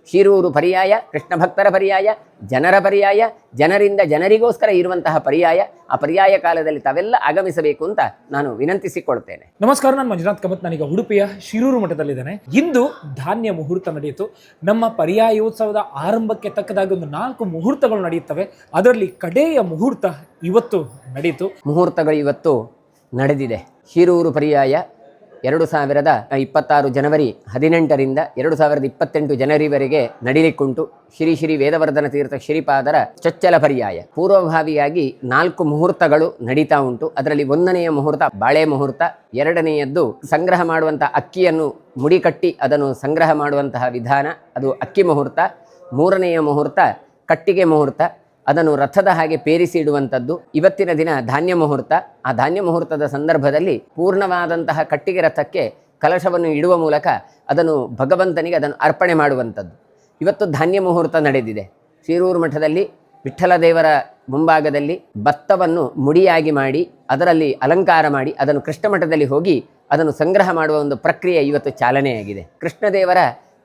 ಶಿರೂರು ಪರ್ಯಾಯ, ಕೃಷ್ಣ ಭಕ್ತರ ಪರ್ಯಾಯ, ಜನರ ಪರ್ಯಾಯ, ಜನರಿಂದ ಜನರಿಗೋಸ್ಕರ ಇರುವಂತಹ ಪರ್ಯಾಯ. ಆ ಪರ್ಯಾಯ ಕಾಲದಲ್ಲಿ ತಾವೆಲ್ಲ ಆಗಮಿಸಬೇಕು ಅಂತ ನಾನು ವಿನಂತಿಸಿಕೊಳ್ತೇನೆ. ನಮಸ್ಕಾರ, ನಾನು ಮಂಜುನಾಥ್ ಕಮತ್. ನಾನೀಗ ಉಡುಪಿಯ ಶಿರೂರು ಮಠದಲ್ಲಿದ್ದೇನೆ. ಇಂದು ಧಾನ್ಯ ಮುಹೂರ್ತ ನಡೆಯಿತು. ನಮ್ಮ ಪರ್ಯಾಯೋತ್ಸವದ ಆರಂಭಕ್ಕೆ ತಕ್ಕದಾಗಿ ಒಂದು 4 ಮುಹೂರ್ತಗಳು ನಡೆಯುತ್ತವೆ. ಅದರಲ್ಲಿ ಕಡೆಯ ಮುಹೂರ್ತ ಇವತ್ತು ನಡೆಯಿತು. ಮುಹೂರ್ತಗಳು ಇವತ್ತು ನಡೆದಿದೆ. ಶಿರೂರು ಪರ್ಯಾಯ 2026 ಜನವರಿ 18ರಿಂದ 2028 ಜನವರಿವರೆಗೆ ನಡೀಲಿಕ್ಕುಂಟು. ಶ್ರೀ ಶ್ರೀ ವೇದವರ್ಧನ ತೀರ್ಥ ಶ್ರೀಪಾದರ ಚೊಚ್ಚಲ ಪರ್ಯಾಯ. ಪೂರ್ವಭಾವಿಯಾಗಿ 4 ಮುಹೂರ್ತಗಳು ನಡೀತಾ ಉಂಟು. ಅದರಲ್ಲಿ 1ನೆಯ ಮುಹೂರ್ತ ಬಾಳೆ ಮುಹೂರ್ತ, 2ನೆಯದ್ದು ಸಂಗ್ರಹ ಮಾಡುವಂಥ ಅಕ್ಕಿಯನ್ನು ಮುಡಿಕಟ್ಟಿ ಅದನ್ನು ಸಂಗ್ರಹ ಮಾಡುವಂತಹ ವಿಧಾನ, ಅದು ಅಕ್ಕಿ ಮುಹೂರ್ತ. 3ನೆಯ ಮುಹೂರ್ತ ಕಟ್ಟಿಗೆ ಮುಹೂರ್ತ, ಅದನ್ನು ರಥದ ಹಾಗೆ ಪೇರಿಸಿ ಇಡುವಂಥದ್ದು. ಇವತ್ತಿನ ದಿನ ಧಾನ್ಯ ಮುಹೂರ್ತ. ಆ ಧಾನ್ಯ ಮುಹೂರ್ತದ ಸಂದರ್ಭದಲ್ಲಿ ಪೂರ್ಣವಾದಂತಹ ಕಟ್ಟಿಗೆ ರಥಕ್ಕೆ ಕಲಶವನ್ನು ಇಡುವ ಮೂಲಕ ಅದನ್ನು ಭಗವಂತನಿಗೆ ಅದನ್ನು ಅರ್ಪಣೆ ಮಾಡುವಂಥದ್ದು. ಇವತ್ತು ಧಾನ್ಯ ಮುಹೂರ್ತ ನಡೆದಿದೆ. ಶಿರೂರು ಮಠದಲ್ಲಿ ವಿಠ್ಠಲ ದೇವರ ಮುಂಭಾಗದಲ್ಲಿ ಭತ್ತವನ್ನು ಮುಡಿಯಾಗಿ ಮಾಡಿ ಅದರಲ್ಲಿ ಅಲಂಕಾರ ಮಾಡಿ ಅದನ್ನು ಕೃಷ್ಣ ಮಠದಲ್ಲಿ ಹೋಗಿ ಅದನ್ನು ಸಂಗ್ರಹ ಮಾಡುವ ಒಂದು ಪ್ರಕ್ರಿಯೆ ಇವತ್ತು ಚಾಲನೆಯಾಗಿದೆ. ಕೃಷ್ಣದೇವರ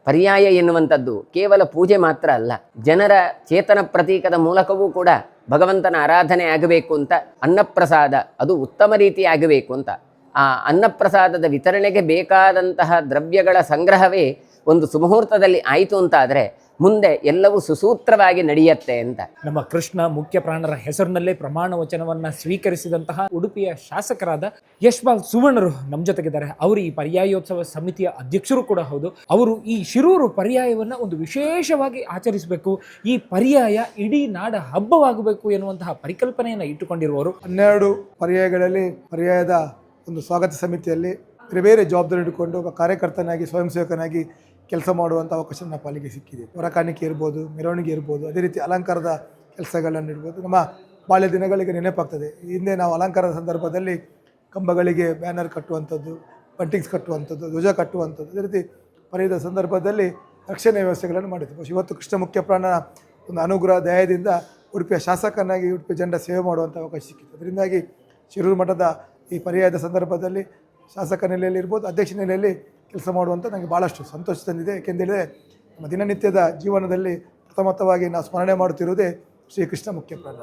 ಪರ್ಯಾಯ ಎನ್ನುವಂಥದ್ದು ಕೇವಲ ಪೂಜೆ ಮಾತ್ರ ಅಲ್ಲ, ಜನರ ಚೇತನ ಪ್ರತೀಕದ ಮೂಲಕವೂ ಕೂಡ ಭಗವಂತನ ಆರಾಧನೆ ಆಗಬೇಕು ಅಂತ. ಅನ್ನಪ್ರಸಾದ ಅದು ಉತ್ತಮ ರೀತಿ ಆಗಬೇಕು ಅಂತ. ಆ ಅನ್ನಪ್ರಸಾದದ ವಿತರಣೆಗೆ ಬೇಕಾದಂತಹ ದ್ರವ್ಯಗಳ ಸಂಗ್ರಹವೇ ಒಂದು ಸುಮುಹೂರ್ತದಲ್ಲಿ ಆಯಿತು ಅಂತಾದರೆ ಮುಂದೆ ಎಲ್ಲವೂ ಸುಸೂತ್ರವಾಗಿ ನಡೆಯುತ್ತೆ ಅಂತ. ನಮ್ಮ ಕೃಷ್ಣ ಮುಖ್ಯ ಪ್ರಾಣರ ಹೆಸರಿನಲ್ಲೇ ಪ್ರಮಾಣ ವಚನವನ್ನ ಸ್ವೀಕರಿಸಿದಂತಹ ಉಡುಪಿಯ ಶಾಸಕರಾದ ಯಶ್ಪಾಲ್ ಸುವರ್ಣರು ನಮ್ಮ ಜೊತೆಗಿದ್ದಾರೆ. ಅವರು ಈ ಪರ್ಯಾಯೋತ್ಸವ ಸಮಿತಿಯ ಅಧ್ಯಕ್ಷರು ಕೂಡ ಹೌದು. ಅವರು ಈ ಶಿರೂರು ಪರ್ಯಾಯವನ್ನ ಒಂದು ವಿಶೇಷವಾಗಿ ಆಚರಿಸಬೇಕು, ಈ ಪರ್ಯಾಯ ಇಡೀ ನಾಡ ಹಬ್ಬವಾಗಬೇಕು ಎನ್ನುವಂತಹ ಪರಿಕಲ್ಪನೆಯನ್ನು ಇಟ್ಟುಕೊಂಡಿರುವವರು. 12 ಪರ್ಯಾಯಗಳಲ್ಲಿ ಪರ್ಯಾಯದ ಒಂದು ಸ್ವಾಗತ ಸಮಿತಿಯಲ್ಲಿ ಬೇರೆ ಬೇರೆ ಜವಾಬ್ದಾರಿ ಇಟ್ಟುಕೊಂಡು ಒಬ್ಬ ಕಾರ್ಯಕರ್ತನಾಗಿ ಸ್ವಯಂ ಸೇವಕನಾಗಿ ಕೆಲಸ ಮಾಡುವಂಥ ಅವಕಾಶ ನಮ್ಮ ಪಾಲಿಗೆ ಸಿಕ್ಕಿದೆ. ಹೊರಕಾಣಿಕೆ ಇರ್ಬೋದು, ಮೆರವಣಿಗೆ ಇರ್ಬೋದು, ಅದೇ ರೀತಿ ಅಲಂಕಾರದ ಕೆಲಸಗಳನ್ನು ಇರ್ಬೋದು. ನಮ್ಮ ಬಾಲ್ಯ ದಿನಗಳಿಗೆ ನೆನಪಾಗ್ತದೆ. ಹಿಂದೆ ನಾವು ಅಲಂಕಾರದ ಸಂದರ್ಭದಲ್ಲಿ ಕಂಬಗಳಿಗೆ ಬ್ಯಾನರ್ ಕಟ್ಟುವಂಥದ್ದು, ಬಂಟಿಂಗ್ಸ್ ಕಟ್ಟುವಂಥದ್ದು, ಧ್ವಜ ಕಟ್ಟುವಂಥದ್ದು, ಅದೇ ರೀತಿ ಪರ್ಯಾಯದ ಸಂದರ್ಭದಲ್ಲಿ ರಕ್ಷಣೆ ವ್ಯವಸ್ಥೆಗಳನ್ನು ಮಾಡಿದ್ವಿ. ಇವತ್ತು ಕೃಷ್ಣ ಮುಖ್ಯ ಪ್ರಾಣನ ಒಂದು ಅನುಗ್ರಹ ದಯದಿಂದ ಉಡುಪಿಯ ಶಾಸಕನಾಗಿ ಉಡುಪಿ ಜನರ ಸೇವೆ ಮಾಡುವಂಥ ಅವಕಾಶ ಸಿಕ್ಕಿತ್ತು. ಅದರಿಂದಾಗಿ ಶಿರೂರು ಮಠದ ಈ ಪರ್ಯಾಯದ ಸಂದರ್ಭದಲ್ಲಿ ಶಾಸಕ ನೆಲೆಯಲ್ಲಿ ಇರ್ಬೋದು, ಅಧ್ಯಕ್ಷ ನೆಲೆಯಲ್ಲಿ ಕೆಲಸ ಮಾಡುವಂಥ ನನಗೆ ಭಾಳಷ್ಟು ಸಂತೋಷ ತಂದಿದೆ. ಏಕೆಂದರೆ ನಮ್ಮ ದಿನನಿತ್ಯದ ಜೀವನದಲ್ಲಿ ಪ್ರಥಮತವಾಗಿ ನಾವು ಸ್ಮರಣೆ ಮಾಡುತ್ತಿರುವುದೇ ಶ್ರೀಕೃಷ್ಣ ಮುಖ್ಯ ಪ್ರಾಣ.